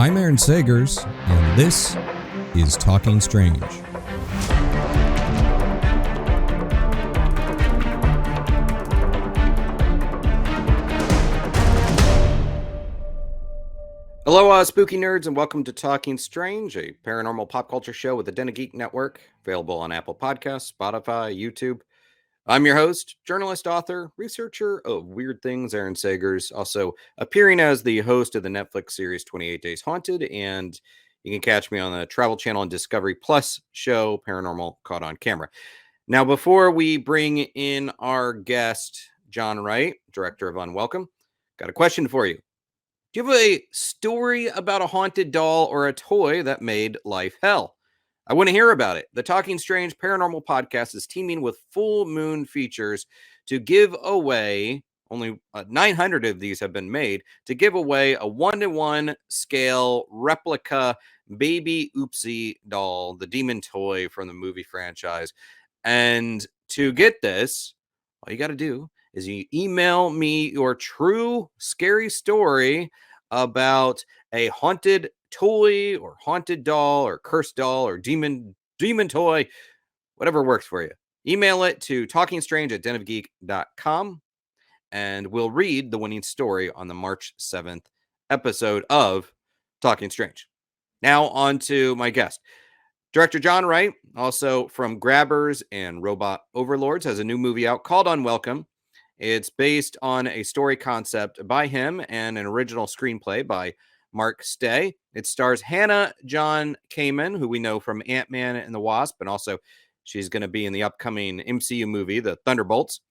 I'm Aaron Sagers, and this is Talking Strange. Hello, spooky nerds, and welcome to Talking Strange, a paranormal pop culture show with the Den of Geek Network, available on Apple Podcasts, Spotify, YouTube. I'm your host, journalist, author, researcher of weird things, Aaron Sagers, also appearing as the host of the Netflix series 28 Days Haunted, and you can catch me on the Travel Channel and Discovery Plus show, Paranormal Caught on Camera. Now, before we bring in our guest, Jon Wright, director of Unwelcome, got a question for you. Do you have a story about a haunted doll or a toy that made life hell? I want to hear about it. The Talking Strange Paranormal Podcast is teaming with Full Moon Features to give away, only 900 of these have been made, to give away a 1-to-1 scale replica Baby Oopsie doll, the demon toy from the movie franchise. And to get this, all you got to do is you email me your true scary story about a haunted toy or haunted doll or cursed doll or demon toy, whatever works for you. Email it to talkingstrange@denofgeek.com, and we'll read the winning story on the March 7th episode of Talking Strange. Now on to my guest. Director Jon Wright, also from Grabbers and Robot Overlords, has a new movie out called Unwelcome. It's based on a story concept by him and an original screenplay by Mark Stay. It stars Hannah John-Kamen, who we know from Ant-Man and The Wasp, and also she's going to be in the upcoming MCU movie, The Thunderbolts.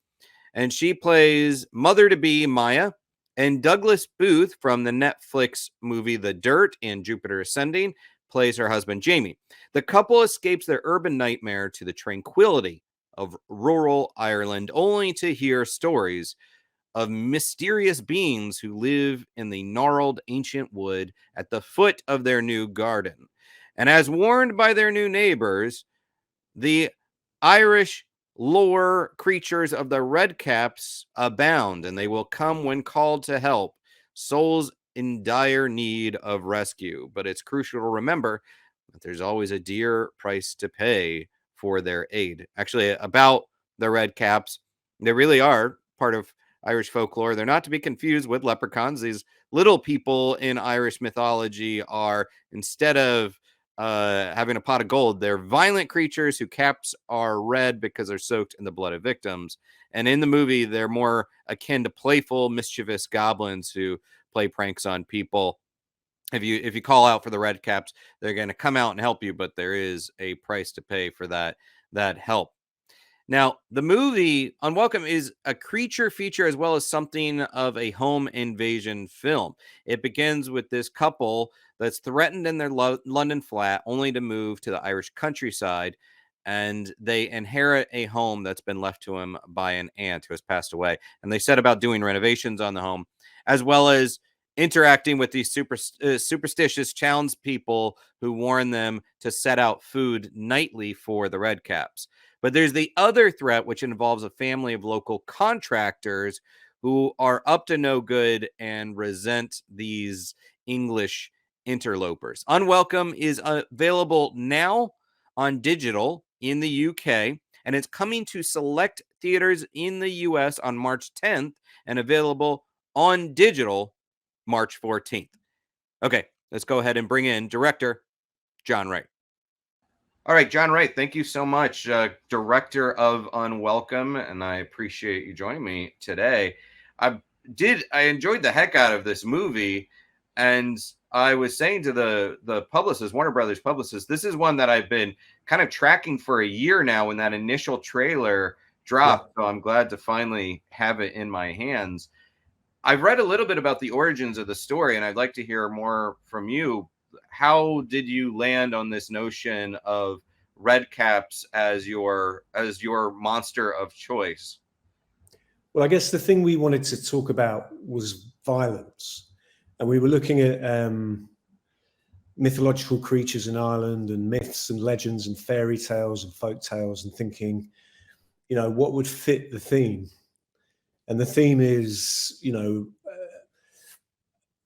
And she plays mother-to-be Maya, and Douglas Booth from the Netflix movie The Dirt and Jupiter Ascending plays her husband Jaime. The couple escapes their urban nightmare to the tranquility of rural Ireland, only to hear stories of mysterious beings who live in the gnarled ancient wood at the foot of their new garden. And as warned by their new neighbors, the Irish lore creatures of the Redcaps abound, and they will come when called to help souls in dire need of rescue. But it's crucial to remember that there's always a dear price to pay for their aid. Actually, about the Redcaps, they really are part of Irish folklore. They're not to be confused with leprechauns. These little people in Irish mythology are, instead of having a pot of gold, they're violent creatures whose caps are red because they're soaked in the blood of victims. And in the movie, they're more akin to playful, mischievous goblins who play pranks on people. If you call out for the Redcaps, they're going to come out and help you, but there is a price to pay for that help. Now, the movie Unwelcome is a creature feature as well as something of a home invasion film. It begins with this couple that's threatened in their London flat, only to move to the Irish countryside, and they inherit a home that's been left to them by an aunt who has passed away. And they set about doing renovations on the home, as well as interacting with these superstitious townspeople who warn them to set out food nightly for the Redcaps. But there's the other threat, which involves a family of local contractors who are up to no good and resent these English interlopers. Unwelcome is available now on digital in the UK, and it's coming to select theaters in the US on March 10th and available on digital March 14th. Okay, let's go ahead and bring in director Jon Wright. All right, Jon Wright, thank you so much, director of Unwelcome, and I appreciate you joining me today. I enjoyed the heck out of this movie, and I was saying to the publicist, Warner Brothers publicist, this is one that I've been kind of tracking for a year now when that initial trailer dropped, so I'm glad to finally have it in my hands. I've read a little bit about the origins of the story, and I'd like to hear more from you. How did you land on this notion of Redcaps as your monster of choice? Well, I guess the thing we wanted to talk about was violence, and we were looking at mythological creatures in Ireland and myths and legends and fairy tales and folk tales, and thinking, what would fit the theme? And the theme is,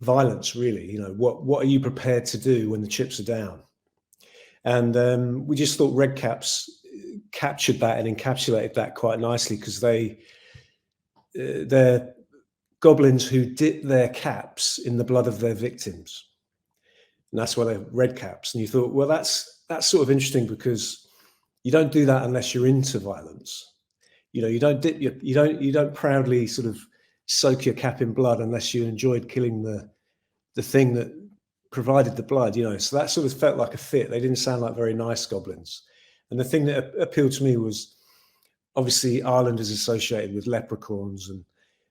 violence, really. You know, what are you prepared to do when the chips are down? And we just thought Redcaps captured that and encapsulated that quite nicely, because they're goblins who dip their caps in the blood of their victims, and that's why they're Redcaps. And you thought, well, that's sort of interesting, because you don't do that unless you're into violence. You know, you don't proudly sort of soak your cap in blood unless you enjoyed killing the thing that provided the blood, you know. So that sort of felt like a fit. They didn't sound like very nice goblins. And the thing that appealed to me was, obviously Ireland is associated with leprechauns, and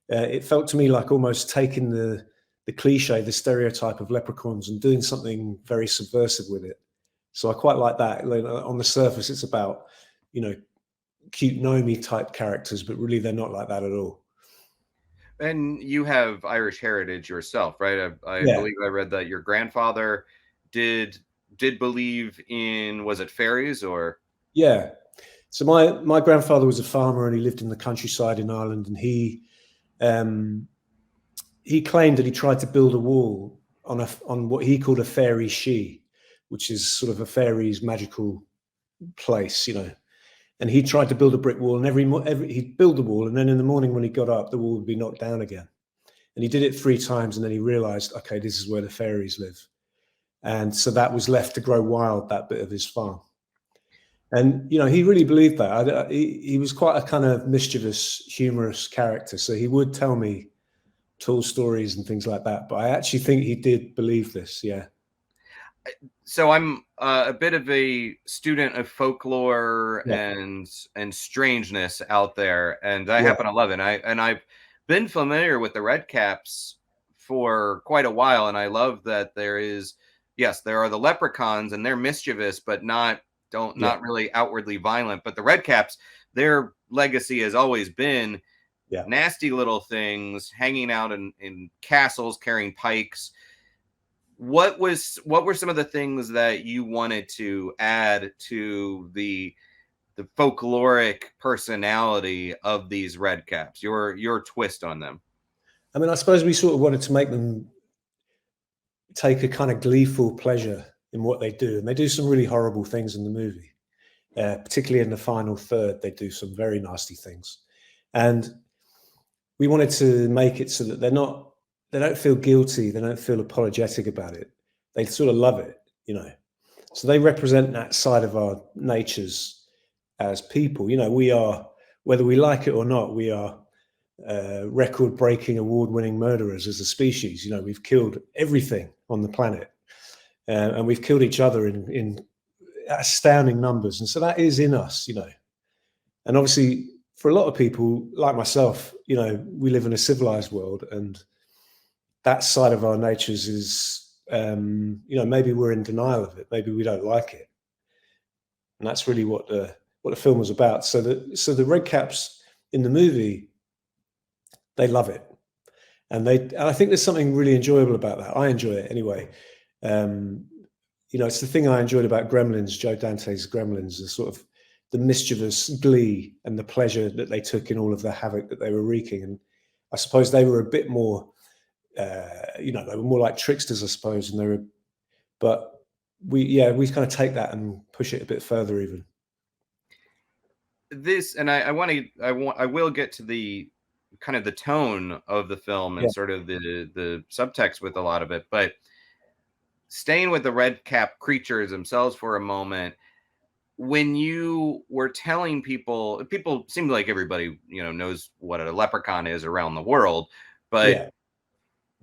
it felt to me like almost taking the cliche, the stereotype of leprechauns, and doing something very subversive with it. So I quite like that. Like, on the surface, it's about, you know, cute Nomi type characters, but really they're not like that at all. And you have Irish heritage yourself, right? I Yeah. believe I read that your grandfather did believe in, was it fairies or? Yeah. So my grandfather was a farmer, and he lived in the countryside in Ireland, and he claimed that he tried to build a wall on what he called a fairy she, which is sort of a fairy's magical place, you know. And he tried to build a brick wall, and he'd build the wall, and then in the morning when he got up, the wall would be knocked down again. And he did it 3 times, and then he realized, okay, this is where the fairies live. And so that was left to grow wild, that bit of his farm. And, you know, he really believed that. He was quite a kind of mischievous, humorous character. So he would tell me tall stories and things like that. But I actually think he did believe this. Yeah. So I'm a bit of a student of folklore and strangeness out there, and I happen to love it. I've been familiar with the Redcaps for quite a while, and I love that there are the leprechauns, and they're mischievous, but not really outwardly violent. But the Redcaps, their legacy has always been nasty little things, hanging out in castles, carrying pikes. What were some of the things that you wanted to add to the folkloric personality of these Redcaps, your twist on them? I mean, I suppose we sort of wanted to make them take a kind of gleeful pleasure in what they do. And they do some really horrible things in the movie, particularly in the final third. They do some very nasty things. And we wanted to make it so that they don't feel guilty. They don't feel apologetic about it. They sort of love it, you know. So they represent that side of our natures as people. You know, we are, whether we like it or not, we are record-breaking, award-winning murderers as a species. You know, we've killed everything on the planet, and we've killed each other in astounding numbers. And so that is in us, you know. And obviously, for a lot of people, like myself, you know, we live in a civilized world, and that side of our natures is, you know, maybe we're in denial of it. Maybe we don't like it. And that's really what the film was about. So the Redcaps in the movie, they love it. And I think there's something really enjoyable about that. I enjoy it anyway. You know, it's the thing I enjoyed about Gremlins, Joe Dante's Gremlins, the sort of the mischievous glee and the pleasure that they took in all of the havoc that they were wreaking. And I suppose they were a bit more, you know, they were more like tricksters, I suppose. But we kind of take that and push it a bit further even. This, and I will get to the kind of the tone of the film and sort of the subtext with a lot of it, but staying with the Redcap creatures themselves for a moment, when you were telling people seem like everybody, you know, knows what a leprechaun is around the world, but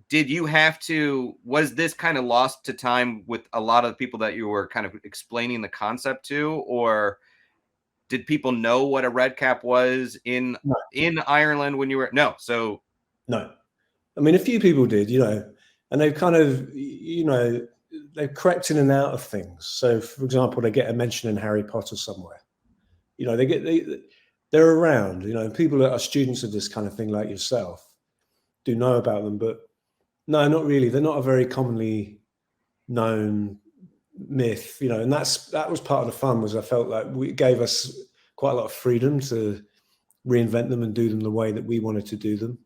did you have to, was this kind of lost to time with a lot of the people that you were kind of explaining the concept to, or did people know what a Redcap was in Ireland when you were? No. I mean, a few people did, you know, and they've kind of, you know, they've crept in and out of things. So, for example, they get a mention in Harry Potter somewhere. You know, they're around. You know, people that are students of this kind of thing, like yourself, do know about them. But no, not really. They're not a very commonly known myth. You know, and that was part of the fun. Was I felt like it gave us quite a lot of freedom to reinvent them and do them the way that we wanted to do them.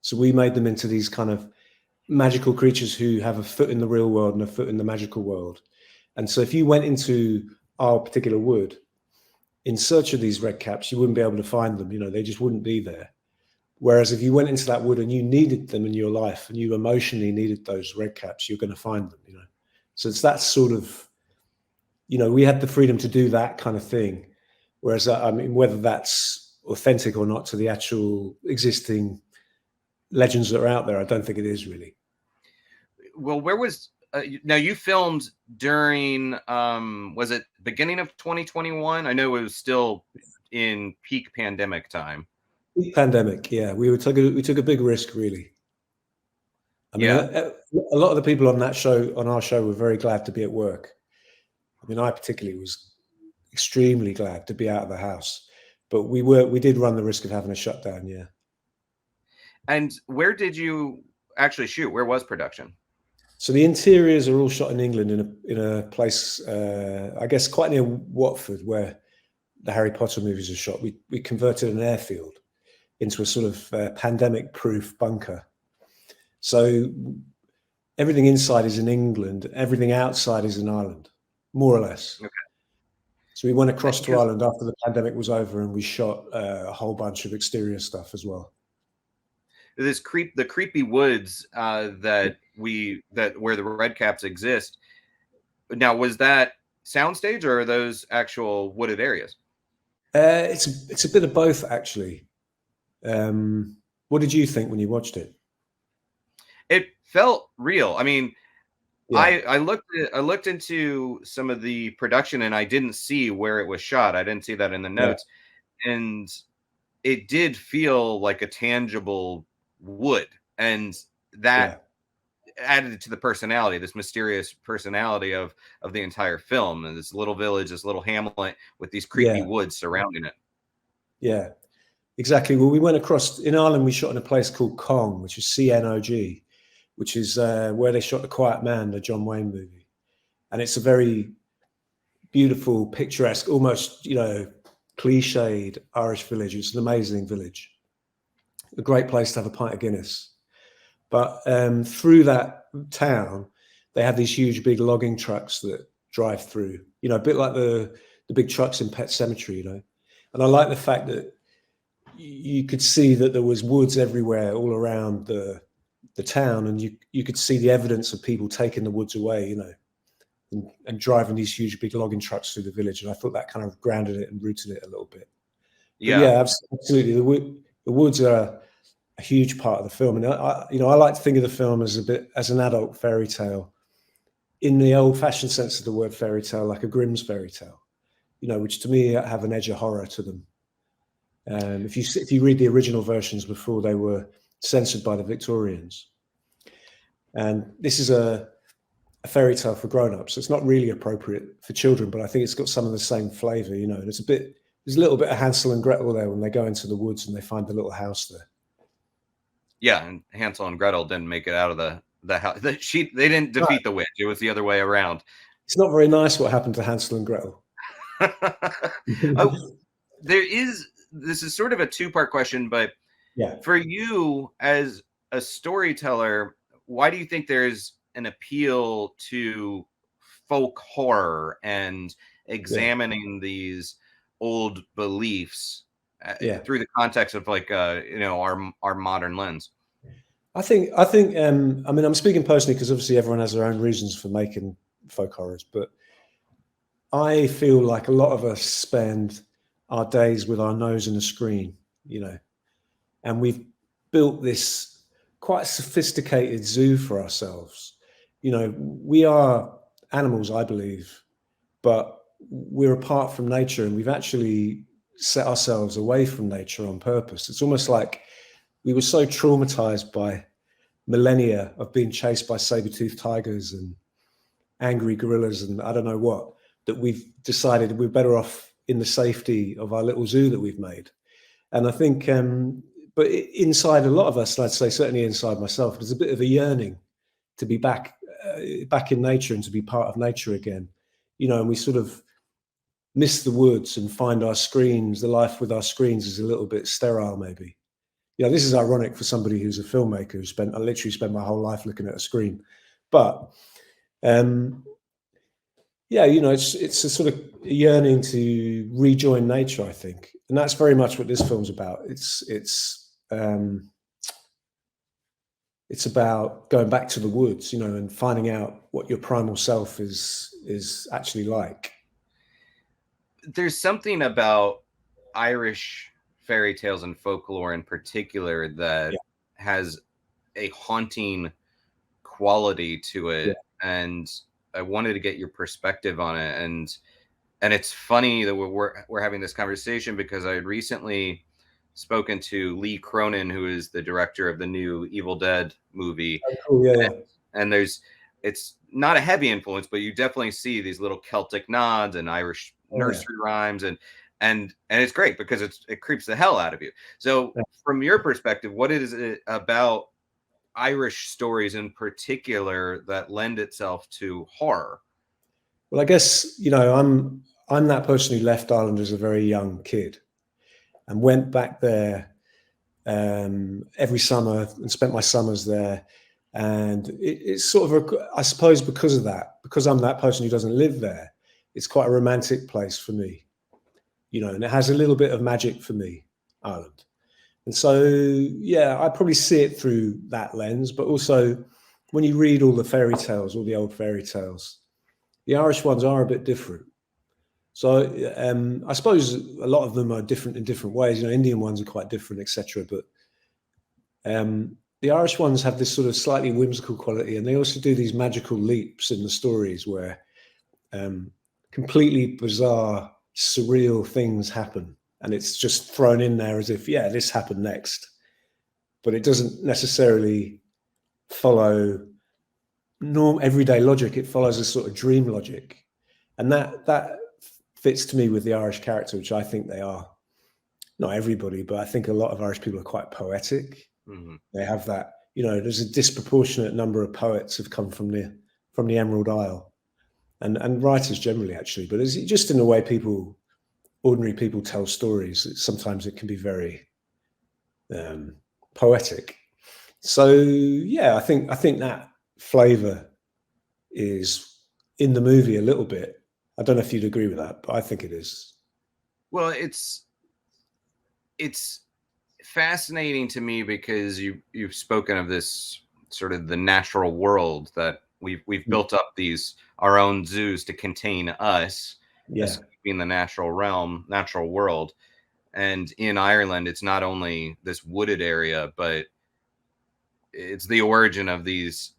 So we made them into these kind of magical creatures who have a foot in the real world and a foot in the magical world. And so if you went into our particular wood in search of these redcaps, you wouldn't be able to find them. They just wouldn't be there. Whereas if you went into that wood and you needed them in your life and you emotionally needed those redcaps, you're going to find them. So it's that sort of, we had the freedom to do that kind of thing. Whereas, whether that's authentic or not to the actual existing legends that are out there, I don't think it is really. Well, where was now you filmed during was it beginning of 2021? I know it was still in peak pandemic time. Peak pandemic, yeah. We took a big risk, really. I mean, a lot of the people on our show were very glad to be at work. I mean, I particularly was extremely glad to be out of the house, but we did run the risk of having a shutdown, yeah. And where did you actually shoot? Where was production? So the interiors are all shot in England in a place, I guess, quite near Watford, where the Harry Potter movies are shot. We converted an airfield into a sort of pandemic-proof bunker. So everything inside is in England, everything outside is in Ireland, more or less. Okay. So we went across to Ireland after the pandemic was over, and we shot a whole bunch of exterior stuff as well. The creepy woods where the Redcaps exist. Now, was that soundstage or are those actual wooded areas? It's a bit of both, actually. What did you think when you watched it? It felt real. I mean, yeah. I looked into some of the production and I didn't see where it was shot. I didn't see that in the notes. Yeah. And it did feel like a tangible wood, and that added to the personality, this mysterious personality of the entire film, and this little village, this little hamlet with these creepy woods surrounding it. Yeah, exactly. Well, we went across in Ireland. We shot in a place called Cong, which is CNOG, which is where they shot The Quiet Man, the John Wayne movie, and it's a very beautiful, picturesque, almost cliched Irish village. It's an amazing village, a great place to have a pint of Guinness. But through that town, they have these huge, big logging trucks that drive through, a bit like the big trucks in Pet Sematary, And I like the fact that you could see that there was woods everywhere all around the town, and you could see the evidence of people taking the woods away, and driving these huge, big logging trucks through the village. And I thought that kind of grounded it and rooted it a little bit. Yeah, absolutely. The woods are a huge part of the film, and I like to think of the film as an adult fairy tale, in the old-fashioned sense of the word fairy tale, like a Grimm's fairy tale, which to me have an edge of horror to them. If you read the original versions before they were censored by the Victorians, and this is a fairy tale for grown-ups. It's not really appropriate for children, but I think it's got some of the same flavor. There's a little bit of Hansel and Gretel there when they go into the woods and they find the little house there. Yeah, and Hansel and Gretel didn't make it out of the house. They didn't defeat the witch. It was the other way around. It's not very nice what happened to Hansel and Gretel. This is sort of a two-part question, but for you as a storyteller, why do you think there's an appeal to folk horror and examining thesthese old beliefs through the context of our modern lens? I think I'm speaking personally because obviously everyone has their own reasons for making folk horrors, but I feel like a lot of us spend our days with our nose in a screen, and we've built this quite sophisticated zoo for ourselves. We are animals, I believe, but we're apart from nature, and we've actually set ourselves away from nature on purpose. It's almost like we were so traumatized by millennia of being chased by saber-toothed tigers and angry gorillas and I don't know what, that we've decided we're better off in the safety of our little zoo that we've made. And I think, but inside a lot of us, I'd say certainly inside myself, there's a bit of a yearning to be back in nature and to be part of nature again, and we sort of miss the woods and find our screens. The life with our screens is a little bit sterile, maybe, this is ironic for somebody who's a filmmaker who I literally spent my whole life looking at a screen. But it's a sort of yearning to rejoin nature, I think, and that's very much what this film's about. It's about going back to the woods, and finding out what your primal self is actually like. There's something about Irish fairy tales and folklore in particular that has a haunting quality to it, and I wanted to get your perspective on it. And it's funny that we're having this conversation because I had recently spoken to Lee Cronin, who is the director of the new Evil Dead movie. Oh, cool. And it's not a heavy influence, but you definitely see these little Celtic nods and Irish nursery rhymes, and it's great because it creeps the hell out of you. So from your perspective, what is it about Irish stories in particular that lend itself to horror? Well, I guess, I'm that person who left Ireland as a very young kid and went back there every summer and spent my summers there. And it's sort of, I suppose because of that, because I'm that person who doesn't live there, it's quite a romantic place for me, and it has a little bit of magic for me, Ireland. And so, I probably see it through that lens, but also when you read all the fairy tales, all the old fairy tales, the Irish ones are a bit different. So I suppose a lot of them are different in different ways. Indian ones are quite different, etc. But the Irish ones have this sort of slightly whimsical quality, and they also do these magical leaps in the stories where completely bizarre, surreal things happen. And it's just thrown in there as if, this happened next. But it doesn't necessarily follow everyday logic. It follows a sort of dream logic. And that fits to me with the Irish character, which I think they are. Not everybody, but I think a lot of Irish people are quite poetic. Mm-hmm. They have that, there's a disproportionate number of poets have come from the Emerald Isle. And writers generally, actually. But it's just in the way ordinary people tell stories, sometimes it can be very poetic. So I think that flavor is in the movie a little bit. I don't know if you'd agree with that, but I think it is. Well, it's fascinating to me because you've spoken of this sort of the natural world that we've built up our own zoos to contain us. In the natural world. And in Ireland, it's not only this wooded area, but it's the origin of these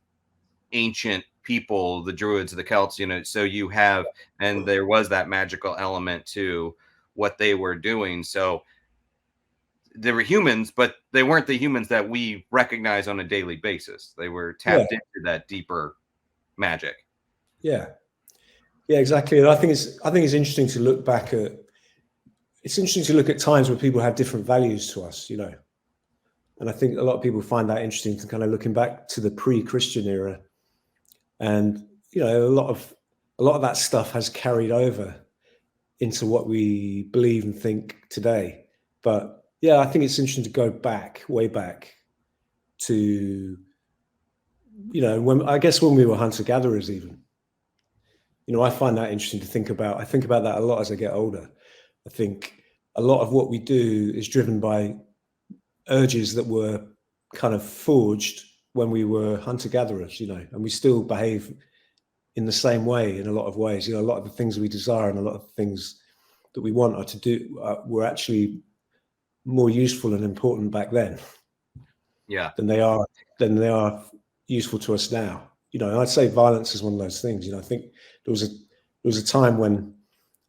ancient people, the Druids, the Celts, so you have, and there was that magical element to what they were doing. So they were humans, but they weren't the humans that we recognize on a daily basis. They were tapped into that deeper magic. Yeah, exactly. And I think it's interesting to look back at. It's interesting to look at times where people have different values to us, And I think a lot of people find that interesting to kind of looking back to the pre-Christian era, and a lot of that stuff has carried over into what we believe and think today. But I think it's interesting to go way back to, when we were hunter-gatherers even. I find that interesting to think about. I think about that a lot as I get older. I think a lot of what we do is driven by urges that were kind of forged when we were hunter-gatherers, and we still behave in the same way in a lot of ways. A lot of the things we desire and a lot of the things that we want are to do were actually more useful and important back then. Than they are useful to us now. And I'd say violence is one of those things. I think there was a time when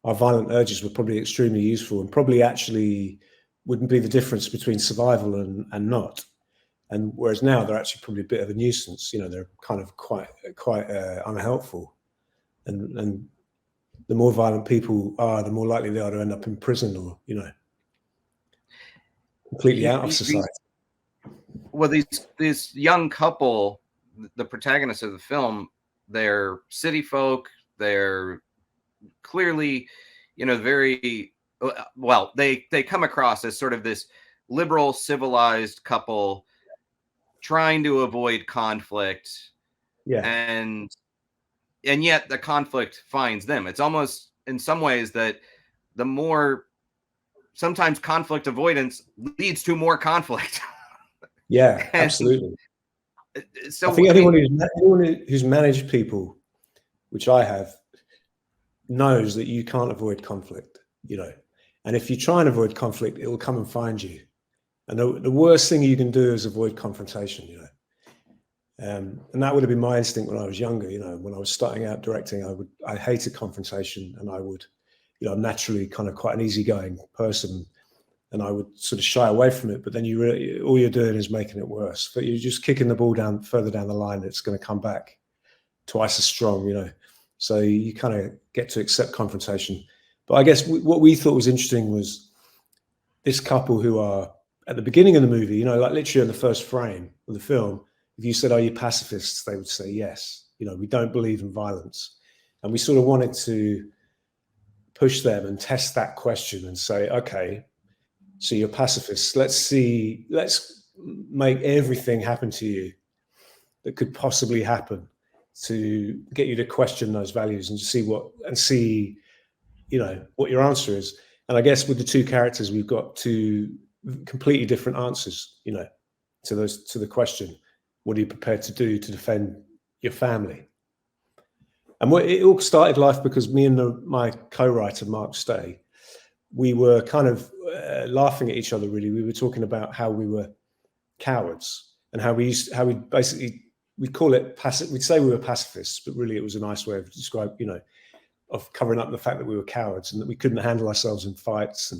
our violent urges were probably extremely useful and probably actually wouldn't be the difference between survival and not. And whereas now they're actually probably a bit of a nuisance. They're kind of quite unhelpful. And the more violent people are, the more likely they are to end up in prison or, completely out of society. Well, this young couple, the protagonists of the film, they're city folk. They're clearly, very well. They come across as sort of this liberal, civilized couple trying to avoid conflict. Yeah. And yet the conflict finds them. It's almost in some ways that the more sometimes conflict avoidance leads to more conflict. Yeah, absolutely. So I think anyone who's managed people, which I have, knows that you can't avoid conflict, you know. And if you try and avoid conflict, it will come and find you. And the worst thing you can do is avoid confrontation, you know. And that would have been my instinct when I was younger, you know. When I was starting out directing, I hated confrontation, and I would, you know, I'm naturally kind of quite an easygoing person, and I would sort of shy away from it. But then all you're doing is making it worse. But you're just kicking the ball down further down the line. It's going to come back twice as strong, you know. So you kind of get to accept confrontation. But I guess what we thought was interesting was this couple who are at the beginning of the movie, you know, like literally in the first frame of the film, if you said, "Are you pacifists?" they would say yes. You know, we don't believe in violence. And we sort of wanted to push them and test that question and say, okay, so you're pacifists. Let's make everything happen to you that could possibly happen to get you to question those values and see, you know, what your answer is. And I guess with the two characters, we've got two completely different answers, you know, to the question, what are you prepared to do to defend your family? And it all started life because me and my co-writer, Mark Stay, we were kind of laughing at each other, really. We were talking about how we were cowards and we'd call it passive. We'd say we were pacifists, but really it was a nice way of describing, you know, of covering up the fact that we were cowards and that we couldn't handle ourselves in fights.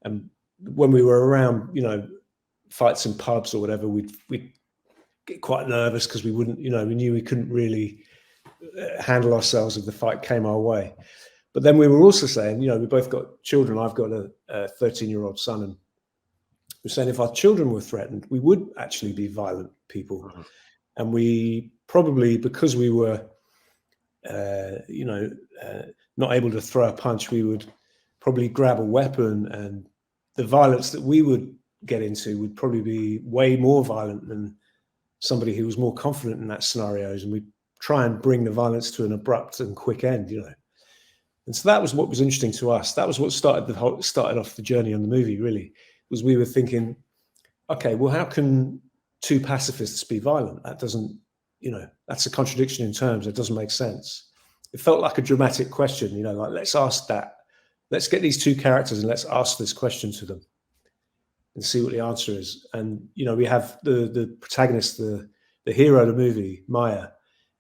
And when we were around, you know, fights in pubs or whatever, we'd get quite nervous because we knew we couldn't really handle ourselves if the fight came our way. But then we were also saying, you know, we both got children. I've got a 13-year-old son, and we're saying if our children were threatened, we would actually be violent people. Mm-hmm. And we probably, because we were, not able to throw a punch, we would probably grab a weapon, and the violence that we would get into would probably be way more violent than somebody who was more confident in that scenarios. And we try and bring the violence to an abrupt and quick end, you know. And so that was what was interesting to us. That was what started off the journey on the movie, really, was we were thinking, okay, well, how can two pacifists be violent? That doesn't, you know, that's a contradiction in terms. It doesn't make sense. It felt like a dramatic question, you know, like, let's ask that. Let's get these two characters and let's ask this question to them and see what the answer is. And, you know, we have the protagonist, the hero of the movie, Maya,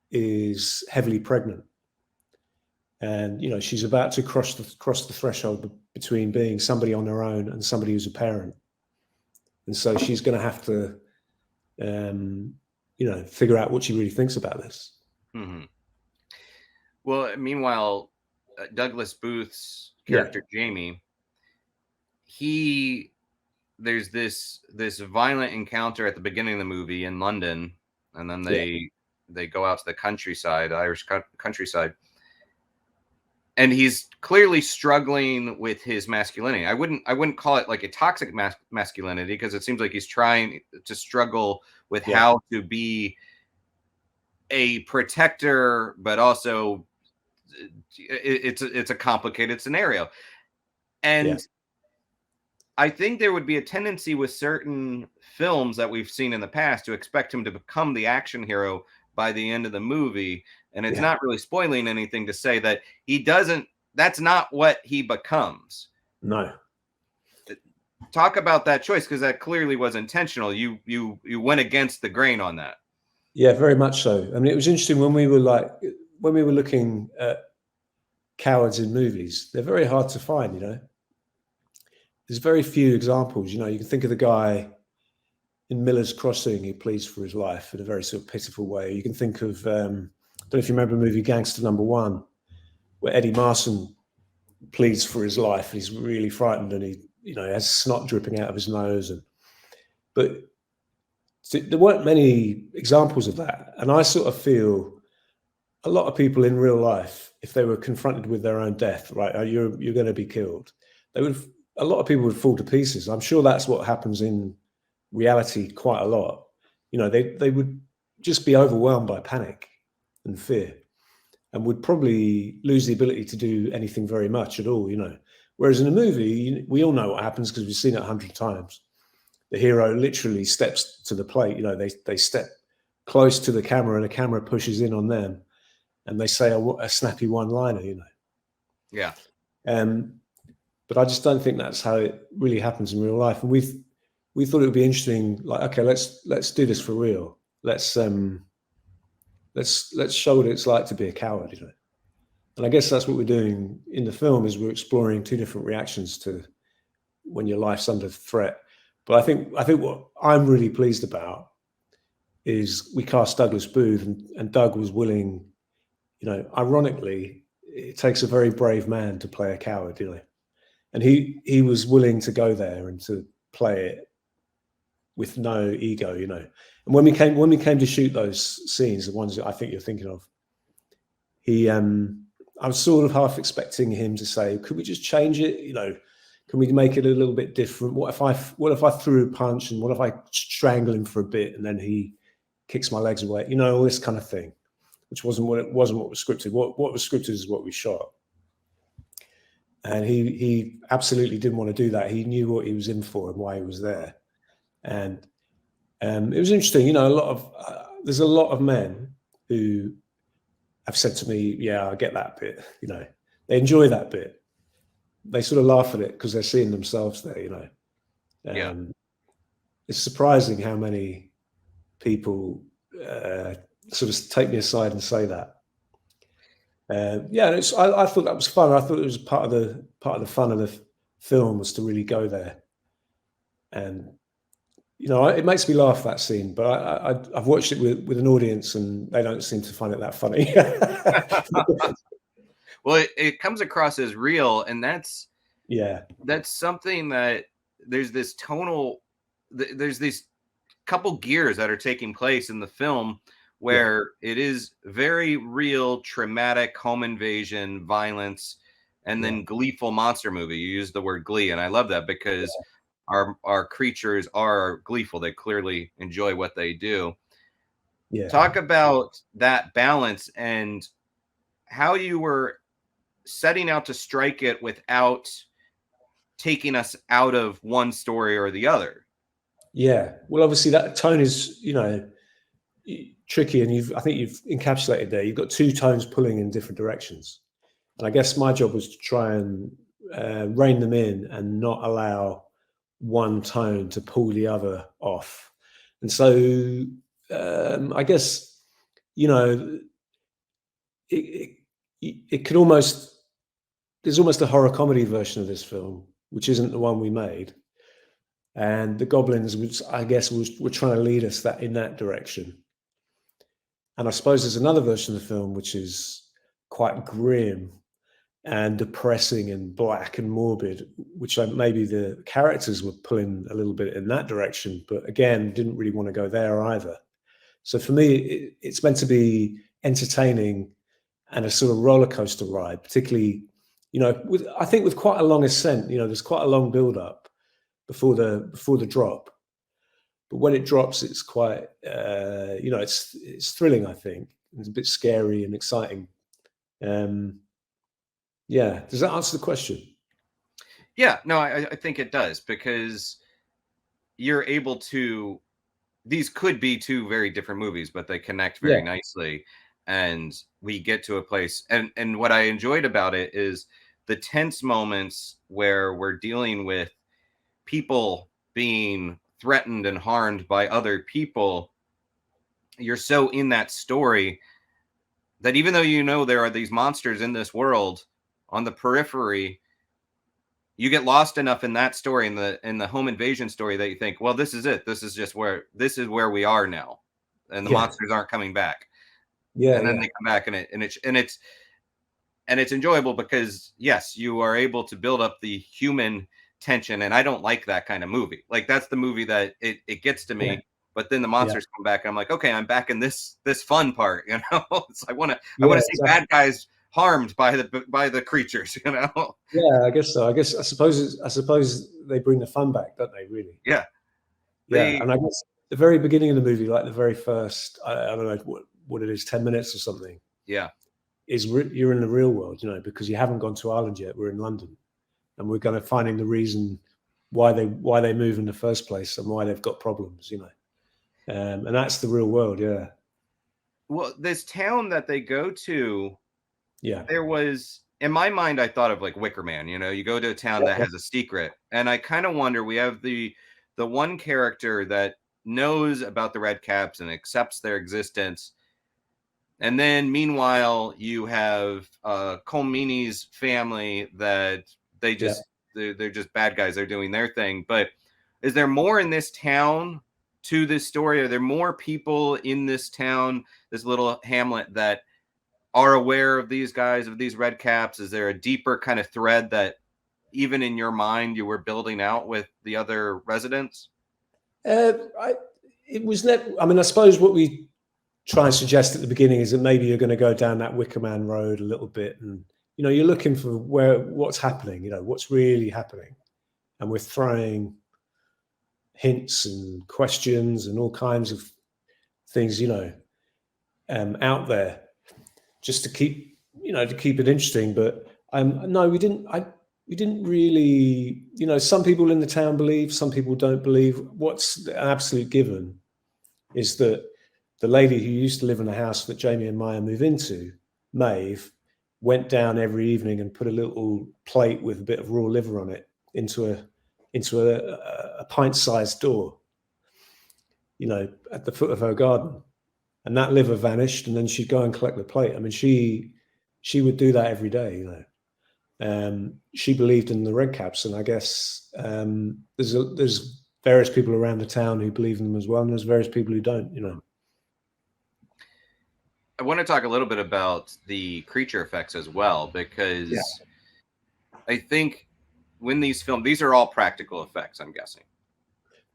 is heavily pregnant. And, you know, she's about to cross the threshold between being somebody on her own and somebody who's a parent. And so she's going to have to, you know, figure out what she really thinks about this. Mm-hmm. Well, meanwhile, Douglas Booth's character, Jaime, there's this violent encounter at the beginning of the movie in London, and then they go out to the countryside, Irish countryside. And he's clearly struggling with his masculinity. I wouldn't call it like a toxic masculinity, because it seems like he's trying to struggle with how to be a protector, but also it's a complicated scenario. And I think there would be a tendency with certain films that we've seen in the past to expect him to become the action hero by the end of the movie. And it's not really spoiling anything to say that he doesn't, that's not what he becomes. No. Talk about that choice, because that clearly was intentional. You went against the grain on that. Yeah, very much so. I mean, it was interesting when we were looking at cowards in movies, they're very hard to find, you know. There's very few examples, you know. You can think of the guy in Miller's Crossing who pleads for his life in a very sort of pitiful way. You can think of, I don't know if you remember the movie Gangster No. 1, where Eddie Marsan pleads for his life. He's really frightened and he, you know, has snot dripping out of his nose. But there weren't many examples of that. And I sort of feel a lot of people in real life, if they were confronted with their own death, right, you're going to be killed, they would a lot of people would fall to pieces. I'm sure that's what happens in reality quite a lot. You know, they would just be overwhelmed by panic and fear, and would probably lose the ability to do anything very much at all. You know, whereas in a movie, we all know what happens because we've seen it 100 times. The hero literally steps to the plate. You know, they step close to the camera, and the camera pushes in on them, and they say a snappy one-liner. You know. Yeah. But I just don't think that's how it really happens in real life. And we thought it would be interesting. Like, okay, let's do this for real. Let's show what it's like to be a coward. You know. And I guess that's what we're doing in the film, is we're exploring two different reactions to when your life's under threat. But I think what I'm really pleased about is we cast Douglas Booth, and Doug was willing. You know, ironically, it takes a very brave man to play a coward, you know. And he was willing to go there and to play it with no ego, you know. And when we came to shoot those scenes, the ones that I think you're thinking of, I was sort of half expecting him to say, "Could we just change it? You know, can we make it a little bit different? What if I threw a punch, and what if I strangle him for a bit, and then he kicks my legs away? You know, all this kind of thing." Which wasn't what was scripted. What was scripted is what we shot. And he absolutely didn't want to do that. He knew what he was in for and why he was there. And it was interesting. You know, there's a lot of men who have said to me, "Yeah, I get that bit." You know, they enjoy that bit. They sort of laugh at it because they're seeing themselves there. You know, Yeah. It's surprising how many people sort of take me aside and say that. Yeah, I thought that was fun. I thought it was part of the fun of the film was to really go there, and you know, it makes me laugh, that scene. But I've watched it with an audience, and they don't seem to find it that funny. Well, it comes across as real, and that's something that there's these couple gears that are taking place in the film where it is very real, traumatic home invasion, violence, and then gleeful monster movie. You use the word glee, and I love that because our creatures are gleeful. They clearly enjoy what they do. Yeah. Talk about that balance and how you were setting out to strike it without taking us out of one story or the other. Yeah. Well, obviously that tone is, you know, tricky, and I think you've encapsulated there. You've got two tones pulling in different directions, and I guess my job was to try and rein them in and not allow one tone to pull the other off. And so I guess, you know, it could almost, there's almost a horror comedy version of this film, which isn't the one we made, and the Goblins, which I guess were trying to lead us in that direction. And I suppose there's another version of the film which is quite grim and depressing and black and morbid, which maybe the characters were pulling a little bit in that direction, but again, didn't really want to go there either. So for me, it's meant to be entertaining and a sort of roller coaster ride, particularly, you know, I think with quite a long ascent. You know, there's quite a long build up before the drop. But when it drops, it's quite, you know, it's thrilling, I think. It's a bit scary and exciting. Yeah. Does that answer the question? Yeah, no, I think it does, because you're able to, these could be two very different movies, but they connect very nicely. And we get to a place, and what I enjoyed about it is the tense moments where we're dealing with people being threatened and harmed by other people. You're so in that story that even though you know there are these monsters in this world on the periphery, you get lost enough in that story, in the home invasion story, that you think, well, this is it. This is where we are now, and the monsters aren't coming back. Yeah, and then they come back, and it's enjoyable because yes, you are able to build up the human tension, and I don't like that kind of movie. Like, that's the movie that it gets to me, but then the monsters come back, and I'm like, okay, I'm back in this fun part, you know. So I want to see bad guys harmed by the creatures, you know. Yeah, I guess so. I suppose they bring the fun back, don't they? Really? Yeah. Yeah, and I guess the very beginning of the movie, like the very first, I don't know what it is, 10 minutes or something. Yeah. You're in the real world, you know, because you haven't gone to Ireland yet. We're in London, and we're kind of finding the reason why they move in the first place and why they've got problems, you know. And that's the real world, yeah. Well, this town that they go to, yeah, there was, in my mind, I thought of like Wicker Man. You know, you go to a town that has a secret, and I kind of wonder. We have the one character that knows about the Redcaps and accepts their existence. And then, meanwhile, you have Colmini's family that they're just bad guys. They're doing their thing. But is there more in this town to this story? Are there more people in this town, this little hamlet, that are aware of these guys, of these Redcaps? Is there a deeper kind of thread that even in your mind you were building out with the other residents? It was never. I mean, I suppose what we try and suggest at the beginning is that maybe you're going to go down that Wicker Man road a little bit, and you know, you're looking for what's happening, you know, what's really happening, and we're throwing hints and questions and all kinds of things, you know, out there just to keep it interesting. But no, we didn't really, you know, some people in the town believe, some people don't believe. What's an absolute given is that the lady who used to live in the house that Jaime and Maya move into, Maeve, went down every evening and put a little plate with a bit of raw liver on it into a pint-sized door, you know, at the foot of her garden. And that liver vanished, and then she'd go and collect the plate. I mean, she would do that every day, you know. She believed in the Redcaps, and I guess there's various people around the town who believe in them as well, and there's various people who don't, you know. I want to talk a little bit about the creature effects as well, because I think when these are all practical effects, I'm guessing.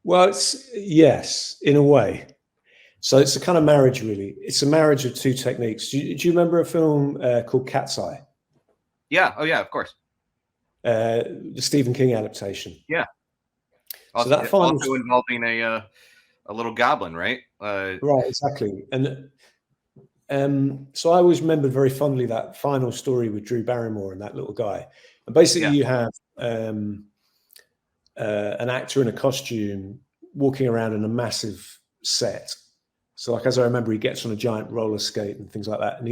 Well, yes, in a way. So it's a kind of marriage, really. It's a marriage of two techniques. Do you remember a film called Cat's Eye? Yeah. Oh, yeah, of course. The Stephen King adaptation. Yeah. Also, so that also involving a little goblin, right? Right, exactly. And so I always remembered very fondly that final story with Drew Barrymore and that little guy. And basically, you have an actor in a costume walking around in a massive set. So, like, as I remember, he gets on a giant roller skate and things like that. And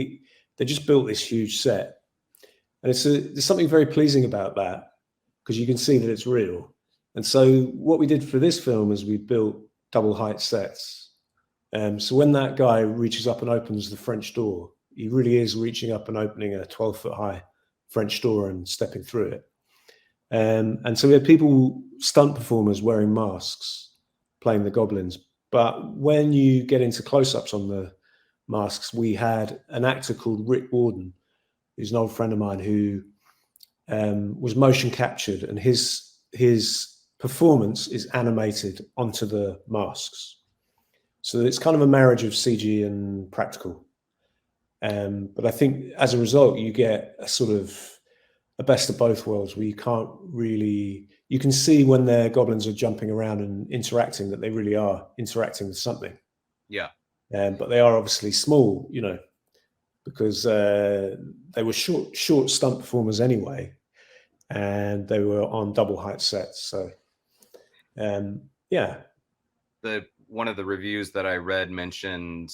they just built this huge set. And there's something very pleasing about that, because you can see that it's real. And so what we did for this film is we built double height sets. So when that guy reaches up and opens the French door, he really is reaching up and opening a 12-foot high French door and stepping through it. And so we had people, stunt performers, wearing masks, playing the goblins. But when you get into close-ups on the masks, we had an actor called Rick Warden, who's an old friend of mine, who was motion captured, and his performance is animated onto the masks. So it's kind of a marriage of CG and practical. But I think as a result, you get a sort of a best of both worlds, where you can see when their goblins are jumping around and interacting, that they really are interacting with something. Yeah. But they are obviously small, you know, because they were short stunt performers anyway, and they were on double height sets. So, yeah. One of the reviews that I read mentioned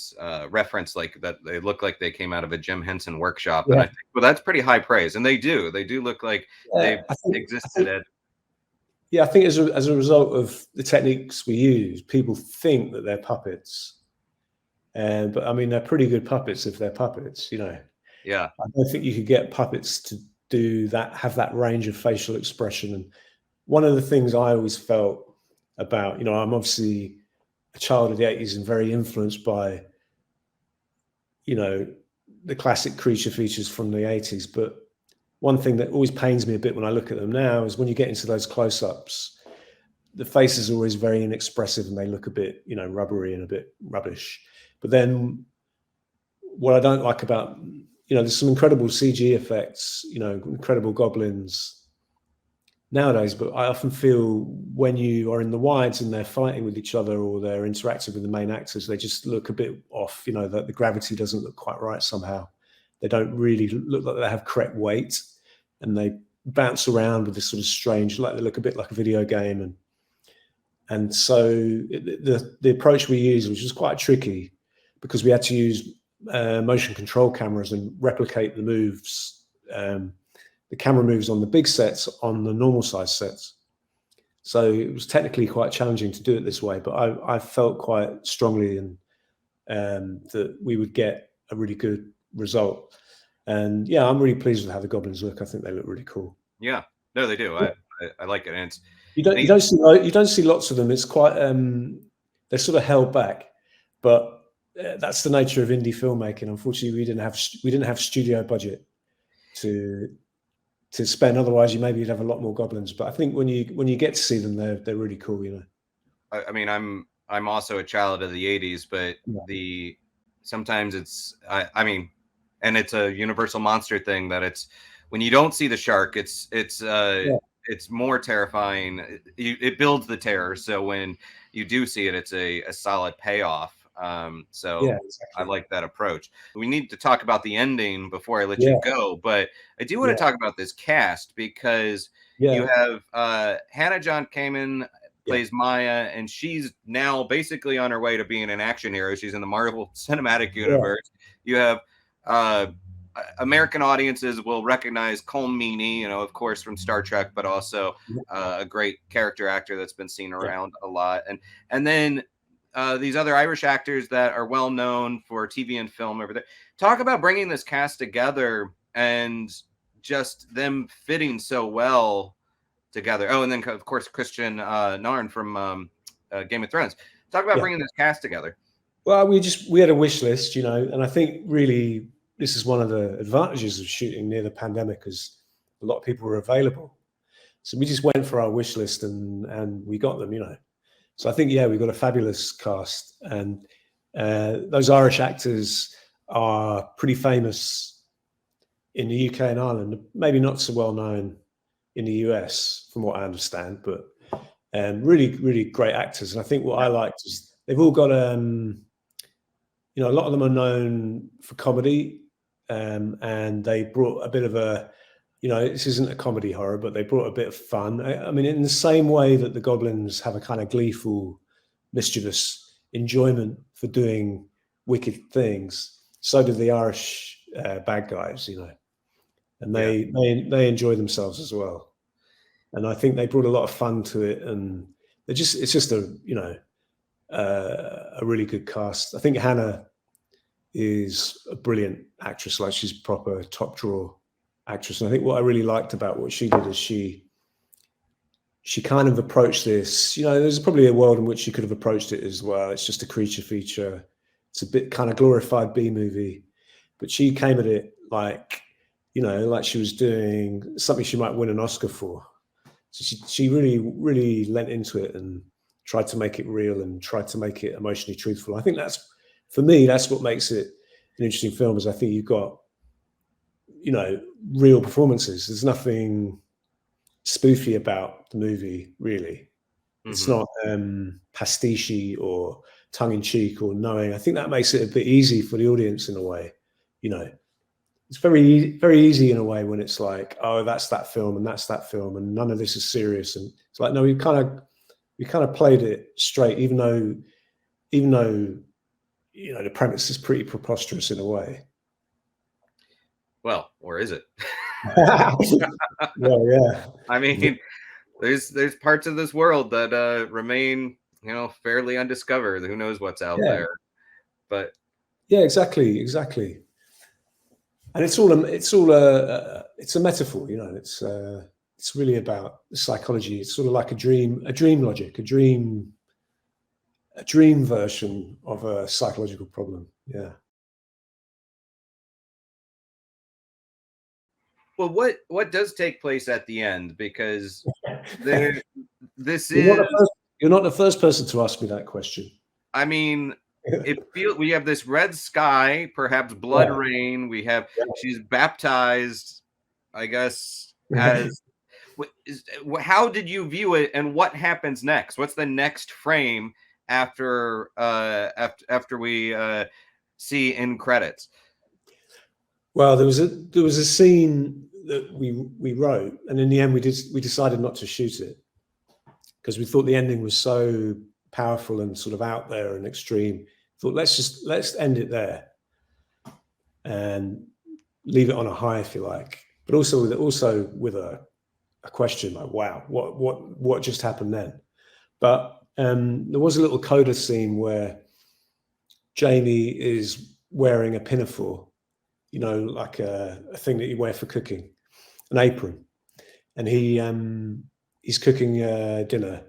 reference like that they look like they came out of a Jim Henson workshop, and I think, well, that's pretty high praise, and they do look like they've existed. I think as a result of the techniques we use, people think that they're puppets, but I mean, they're pretty good puppets if they're puppets, you know. Yeah, I don't think you could get puppets to do that, have that range of facial expression. And one of the things I always felt about, you know, I'm obviously a child of the 80s and very influenced by, you know, the classic creature features from the 80s. But one thing that always pains me a bit when I look at them now is when you get into those close-ups, the faces are always very inexpressive and they look a bit, you know, rubbery and a bit rubbish. But then what I don't like about you know, there's some incredible CG effects, you know, incredible goblins nowadays, but I often feel when you are in the wilds and they're fighting with each other or they're interacting with the main actors, they just look a bit off, you know, that the gravity doesn't look quite right somehow. They don't really look like they have correct weight, and they bounce around with this sort of strange, like they look a bit like a video game. And so the approach we used, which was quite tricky, because we had to use motion control cameras and replicate the moves, the camera moves on the big sets on the normal size sets. So it was technically quite challenging to do it this way, but I felt quite strongly that we would get a really good result. And yeah, I'm really pleased with how the goblins look. I think they look really cool. Yeah, no, they do. Yeah. I like it. And it's, you don't see lots of them. It's quite they're sort of held back, but that's the nature of indie filmmaking. Unfortunately, we didn't have studio budget to spend. Otherwise, you'd have a lot more goblins. But I think when you get to see them, they're really cool. You know. I mean, I'm also a child of the '80s, but yeah. Sometimes it's I mean, and it's a universal monster thing that it's when you don't see the shark, it's more terrifying. It builds the terror. So when you do see it, it's a solid payoff. So yeah, exactly. I like that approach. We need to talk about the ending before I let you go, but I do want to talk about this cast because you have Hannah John-Kamen plays Maya, and she's now basically on her way to being an action hero. She's in the Marvel Cinematic Universe. You have American audiences will recognize Colm Meaney, you know, of course, from Star Trek, but also a great character actor that's been seen around a lot. And then these other Irish actors that are well known for TV and film over there. Talk about bringing this cast together and just them fitting so well together. Oh, and then of course Christian Narn from Game of Thrones. Talk about bringing this cast together. Well, we had a wish list, you know, and I think really this is one of the advantages of shooting near the pandemic, is a lot of people were available. So we just went for our wish list and we got them, you know. So I think, we got a fabulous cast, and those Irish actors are pretty famous in the UK and Ireland, maybe not so well known in the US from what I understand, but really, really great actors. And I think what I liked is they've all got, you know, a lot of them are known for comedy, and they brought a bit of a, you know, this isn't a comedy horror, but they brought a bit of fun. I mean, in the same way that the goblins have a kind of gleeful, mischievous enjoyment for doing wicked things, so do the Irish bad guys, you know, and they enjoy themselves as well. And I think they brought a lot of fun to it, and it's just a, you know, a really good cast. I think Hannah is a brilliant actress, like she's proper top drawer actress. And I think what I really liked about what she did is she kind of approached this, you know, there's probably a world in which she could have approached it as well. It's just a creature feature. It's a bit kind of glorified B movie, but she came at it like, you know, like she was doing something she might win an Oscar for. So she really, really lent into it and tried to make it real and tried to make it emotionally truthful. I think for me, that's what makes it an interesting film, is I think you've got, you know, real performances. There's nothing spoofy about the movie, really. Mm-hmm. It's not pastiche or tongue-in-cheek or knowing. I think that makes it a bit easy for the audience in a way. You know, it's very, very easy in a way when it's like, oh, that's that film and that's that film, and none of this is serious. And it's like, no, we kind of played it straight, even though, you know, the premise is pretty preposterous in a way. Well, or is it? Well, yeah. I mean, there's parts of this world that remain, you know, fairly undiscovered. Who knows what's out there? But yeah, exactly. And it's a metaphor, you know. It's really about psychology. It's sort of like a dream logic, a dream version of a psychological problem. Yeah. Well, what does take place at the end? Because you're not the first person to ask me that question. I mean, we have this red sky, perhaps blood rain. We have she's baptized, I guess, as how did you view it, and what happens next? What's the next frame after we see end credits? Well, there was a scene that we wrote, and in the end we decided not to shoot it because we thought the ending was so powerful and sort of out there and extreme. Thought let's end it there and leave it on a high, if you like, but also with a question like, wow, what just happened then? But there was a little coda scene where Jaime is wearing a pinafore, like a thing that you wear for cooking, an apron, and he's cooking dinner,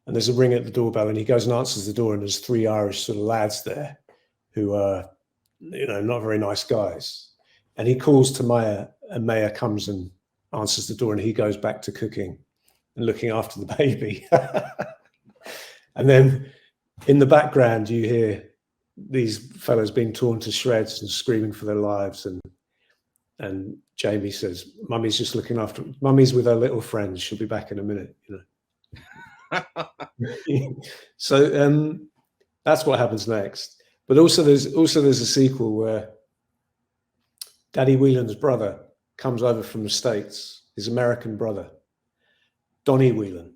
and there's a ring at the doorbell, and he goes and answers the door, and there's 3 Irish sort of lads there who are, not very nice guys, and he calls to Maya, and Maya comes and answers the door, and he goes back to cooking and looking after the baby. And then in the background you hear these fellows being torn to shreds and screaming for their lives, and Jaime says, Mummy's just looking after, Mummy's with her little friends, she'll be back in a minute, So that's what happens next. But also there's a sequel where Daddy Whelan's brother comes over from the States, his American brother, Donnie Whelan.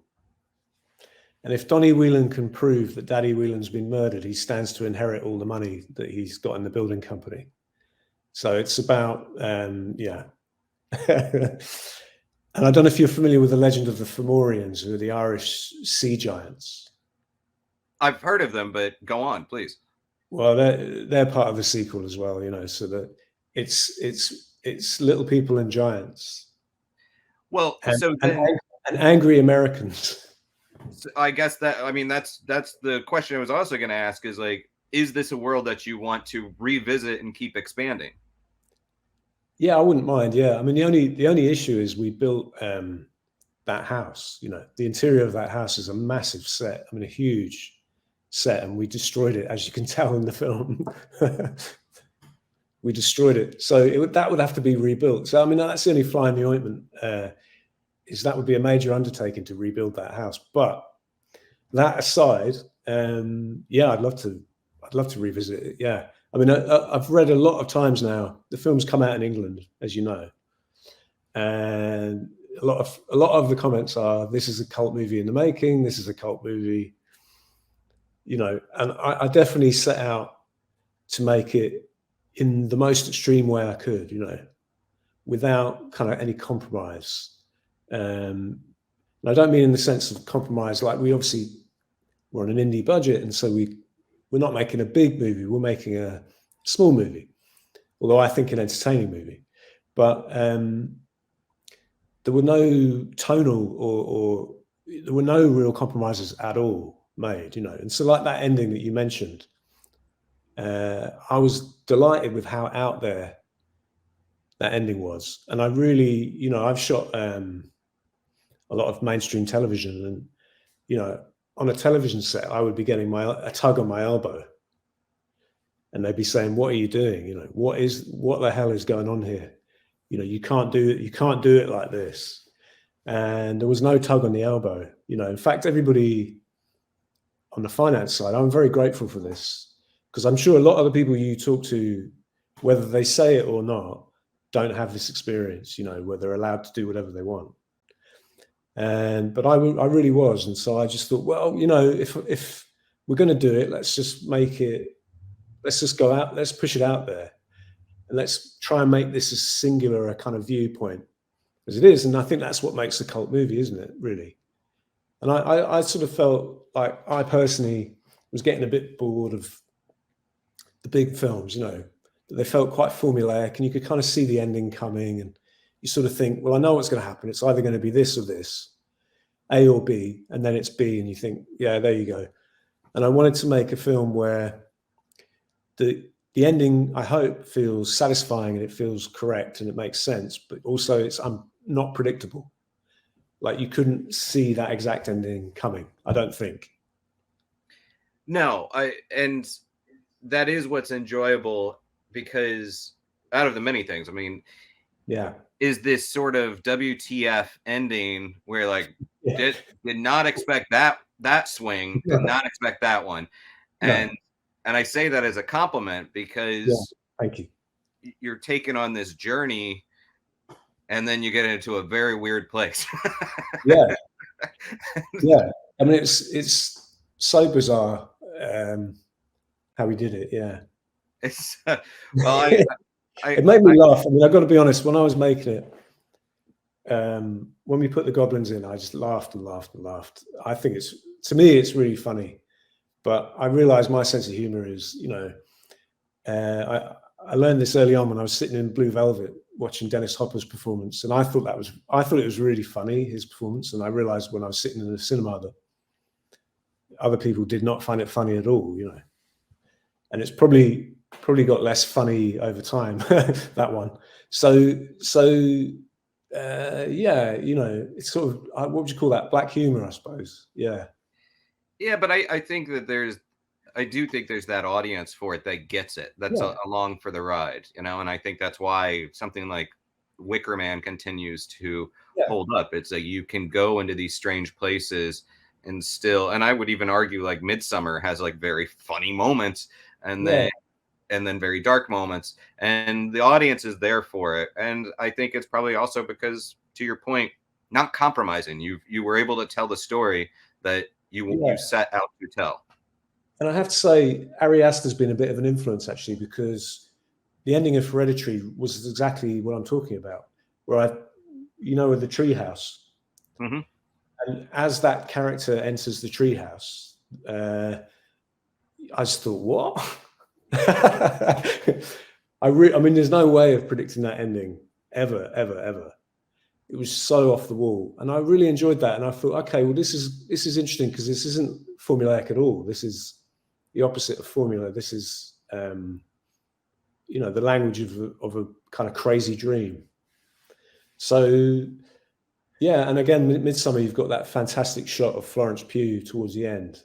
And if Donnie Whelan can prove that Daddy Whelan's been murdered, he stands to inherit all the money that he's got in the building company. So it's about, And I don't know if you're familiar with the legend of the Fomorians, who are the Irish sea giants. I've heard of them, but go on, please. Well, they're part of the sequel as well, so that it's little people and giants. Well, and angry Americans. So I guess that's the question I was also going to ask is like, is this a world that you want to revisit and keep expanding? Yeah, I wouldn't mind. Yeah, I mean, the only issue is we built that house. The interior of that house is a massive set. I mean, a huge set, and we destroyed it, as you can tell in the film. We destroyed it, so that would have to be rebuilt. So I mean, that's the only fly in the ointment. Is that would be a major undertaking to rebuild that house. But that aside, I'd love to revisit it. Yeah, I mean, I've read a lot of times now. The film's come out in England, as you know, and a lot of the comments are, "This is a cult movie in the making. This is a cult movie." And I definitely set out to make it in the most extreme way I could, without kind of any compromise. And I don't mean in the sense of compromise, like we're on an indie budget, and so we're not making a big movie, we're making a small movie, although I think an entertaining movie. But there were no tonal or there were no real compromises at all made, and so like that ending that you mentioned, I was delighted with how out there that ending was. And I really, I've shot a lot of mainstream television, and on a television set I would be getting a tug on my elbow, and they'd be saying, "What are you doing? What the hell is going on here? You can't do it like this." And there was no tug on the elbow. In fact, everybody on the finance side, I'm very grateful for this, because I'm sure a lot of the people you talk to, whether they say it or not, don't have this experience, where they're allowed to do whatever they want. But I really was. And so I just thought, well, if we're going to do it, let's just go out, let's push it out there, and let's try and make this as singular a kind of viewpoint as it is. And I think that's what makes a cult movie, isn't it, really? And I sort of felt like I personally was getting a bit bored of the big films, they felt quite formulaic, and you could kind of see the ending coming, and you sort of think, well, I know what's going to happen. It's either going to be this or this, A or B, and then it's B, and you think, yeah, there you go. And I wanted to make a film where the ending, I hope, feels satisfying and it feels correct and it makes sense, but also it's not predictable. Like you couldn't see that exact ending coming, I don't think. No, and that is what's enjoyable, because out of the many things, I mean, Yeah. is this sort of WTF ending where like Yeah. did not expect that swing, did not expect that one. And I say that as a compliment because thank you. you're taking on this journey and then you get into a very weird place. Yeah. Yeah. I mean, it's so bizarre how we did it. Yeah. It's well, it made me laugh. I mean, I've got to be honest, when I was making it, when we put the goblins in, I just laughed and laughed and laughed. I think to me, it's really funny, but I realized my sense of humor is, you know, I learned this early on when I was sitting in Blue Velvet watching Dennis Hopper's performance, and I thought it was really funny, his performance, and I realized when I was sitting in the cinema that other people did not find it funny at all, you know, and it's probably got less funny over time, that one. So yeah, you know, it's sort of, what would you call that? Black humor, I suppose. Yeah. Yeah, but I think that I do think there's that audience for it that gets it, that's along for the ride, you know, and I think that's why something like Wicker Man continues to hold up. It's like you can go into these strange places and still, and I would even argue like Midsummer has like very funny moments and then very dark moments, and the audience is there for it. And I think it's probably also because, to your point, not compromising. You were able to tell the story that you set out to tell. And I have to say, Ari Aster's been a bit of an influence, actually, because the ending of Hereditary was exactly what I'm talking about, where with the treehouse. Mm-hmm. And as that character enters the treehouse, I just thought, what? I mean, there's no way of predicting that ending ever, ever, ever. It was so off the wall, and I really enjoyed that. And I thought, okay, well, this is interesting because this isn't formulaic at all. This is the opposite of formula. This is, the language of a kind of crazy dream. So, yeah, and again, Midsummer, you've got that fantastic shot of Florence Pugh towards the end,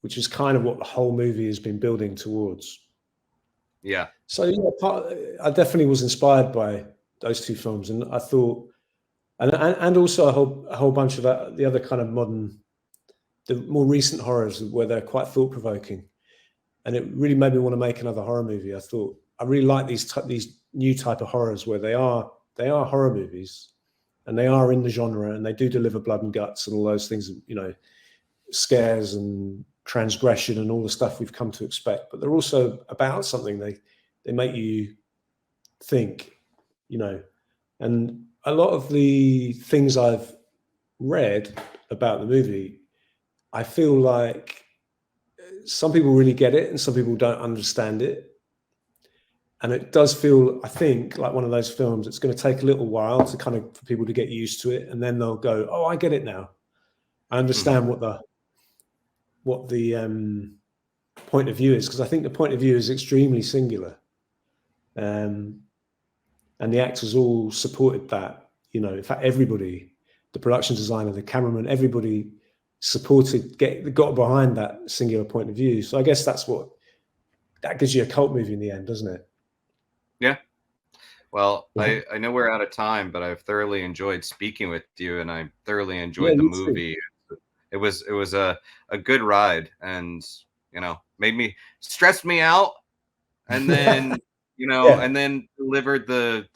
which is kind of what the whole movie has been building towards. Yeah. So I definitely was inspired by those two films, and I thought, and also a whole bunch of the other kind of the more recent horrors where they're quite thought provoking, and it really made me want to make another horror movie. I thought I really like these new type of horrors where they are horror movies, and they are in the genre, and they do deliver blood and guts and all those things, you know, scares and transgression and all the stuff we've come to expect. But they're also about something. They make you think, you know, and a lot of the things I've read about the movie, I feel like some people really get it and some people don't understand it. And it does feel, I think, like one of those films. It's going to take a little while to kind of for people to get used to it, and then they'll go, "Oh, I get it now. I understand what the point of view is," because I think the point of view is extremely singular, and the actors all supported that. You know, in fact, everybody, the production designer, the cameraman, everybody got behind that singular point of view. So I guess that gives you a cult movie in the end, doesn't it? Yeah. Well, I know we're out of time, but I've thoroughly enjoyed speaking with you, and I thoroughly enjoyed the movie. Too. It was a good ride, and you know, stressed me out, and then and then delivered the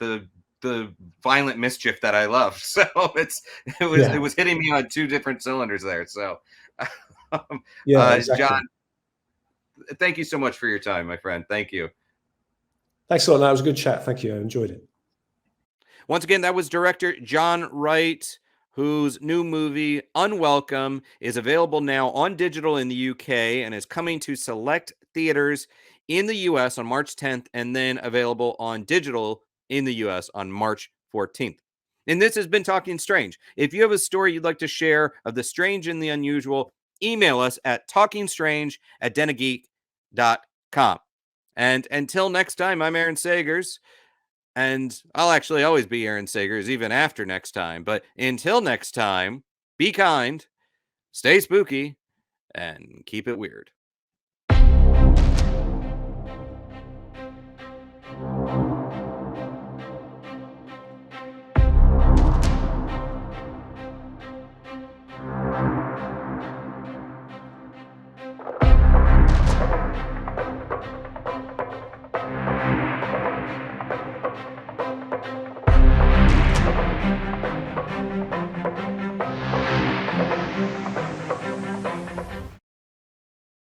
violent mischief that I love. So it was hitting me on two different cylinders there. So exactly. John, thank you so much for your time, my friend. Thank you. Thanks a lot. That was a good chat. Thank you. I enjoyed it. Once again, that was director Jon Wright, whose new movie, Unwelcome, is available now on digital in the UK and is coming to select theaters in the US on March 10th, and then available on digital in the US on March 14th. And this has been Talking Strange. If you have a story you'd like to share of the strange and the unusual, email us at talkingstrange@denageek.com. And until next time, I'm Aaron Sagers. And I'll actually always be Aaron Sagers, even after next time. But until next time, be kind, stay spooky, and keep it weird.